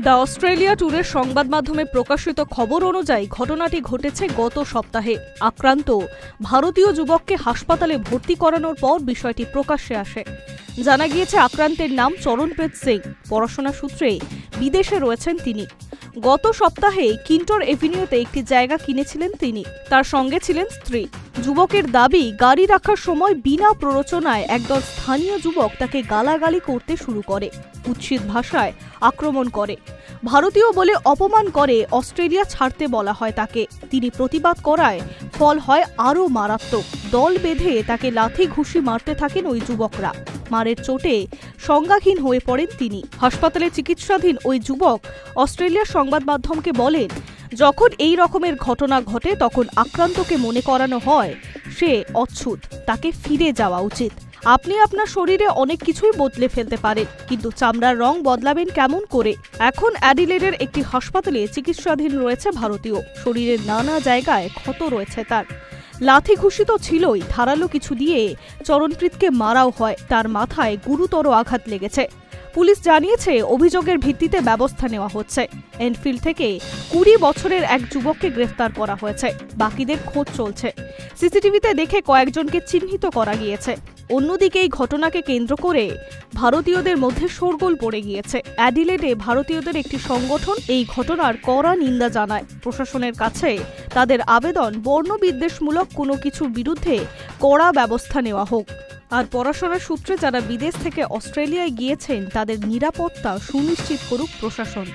The Australia ট্যুরের সংবাদ মাধ্যমে প্রকাশিত খবর অনুযায়ী ঘটনাটি ঘটেছে গত সপ্তাহে। আক্রান্ত ভারতীয় যুবককে হাসপাতালে ভর্তি করানোর পর বিষয়টি প্রকাশ্যে আসে। জানা গিয়েছে আক্রান্তের নাম চরণপ্রীত সিং। পড়াশোনা সূত্রে বিদেশে রয়েছেন তিনি। গত সপ্তাহে কিন্টর এভিনিউতে একটি জায়গা কিনেছিলেন তিনি। তার সঙ্গে ছিলেন স্ত্রী। যুবকের দাবি, গাড়ি রাখার সময় বিনা প্ররোচনায় একদল স্থানীয় যুবক তাকে গালাগালি করতে শুরু করে, কুৎসিত ভাষায় আক্রমণ করে, ভারতীয় বলে অপমান করে, অস্ট্রেলিয়া ছাড়তে বলা হয় তাকে। তিনি প্রতিবাদ করায় ফল হয় আরও মারাত্মক। দল বেঁধে তাকে লাথি ঘুষি মারতে থাকেন ওই যুবকরা। মারের চোটে সংজ্ঞাহীন হয়ে পড়েন তিনি। হাসপাতালে চিকিৎসাধীন ওই যুবক অস্ট্রেলিয়ার সংবাদ মাধ্যমকে বলেন, যখন এই রকমের ঘটনা ঘটে তখন আক্রান্তকে মনে করানো হয় সে অচ্ছুত, তাকে ফিরে যাওয়া উচিত। আপনি আপনার শরীরে অনেক কিছুই বদলে ফেলতে পারেন, কিন্তু চামড়ার রং বদলাবেন কেমন করে? এখন অ্যাডিলেডের একটি হাসপাতালে চিকিৎসাধীন রয়েছে ভারতীয়। শরীরের নানা জায়গায় ক্ষত রয়েছে তার। লাথি ঘুষি তো ছিলই, ধারালো কিছু দিয়ে চরণপ্রীতকে মারাও হয়। তার মাথায় গুরুতর আঘাত লেগেছে। পুলিশ জানিয়েছে অভিযোগের ভিত্তিতে ব্যবস্থা নেওয়া হচ্ছে। এনফিল্ড থেকে 20 বছরের এক যুবককে গ্রেফতার করা হয়েছে। বাকিদের খোঁজ চলছে। সিসিটিভিতে দেখে কয়েকজনকে চিহ্নিত করা গিয়েছে। অন্যদিকে এই ঘটনাকে কেন্দ্র করে ভারতীয়দের মধ্যে শোরগোল পড়ে গিয়েছে। অ্যাডিলেডে ভারতীয়দের একটি সংগঠন এই ঘটনার কড়া নিন্দা জানায়। প্রশাসনের কাছে তাদের আবেদন, বর্ণবিদ্বেষমূলক কোনো কিছুর বিরুদ্ধে কড়া ব্যবস্থা নেওয়া হোক। আর পড়াশোনার সূত্রে যারা বিদেশ থেকে অস্ট্রেলিয়ায় গিয়েছেন তাদের নিরাপত্তা সুনিশ্চিত করুক প্রশাসন।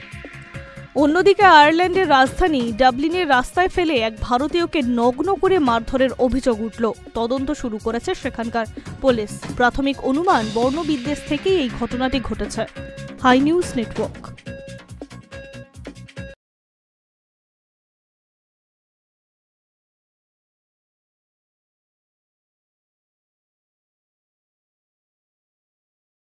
অন্যদিকে আয়ারল্যান্ডের রাজধানী ডাবলিনের রাস্তায় ফেলে এক ভারতীয়কে নগ্ন করে মারধরের অভিযোগ উঠল। তদন্ত শুরু করেছে সেখানকার পুলিশ। প্রাথমিক অনুমান, বর্ণবিদ্বেষ থেকেই এই ঘটনাটি ঘটেছে। High news network.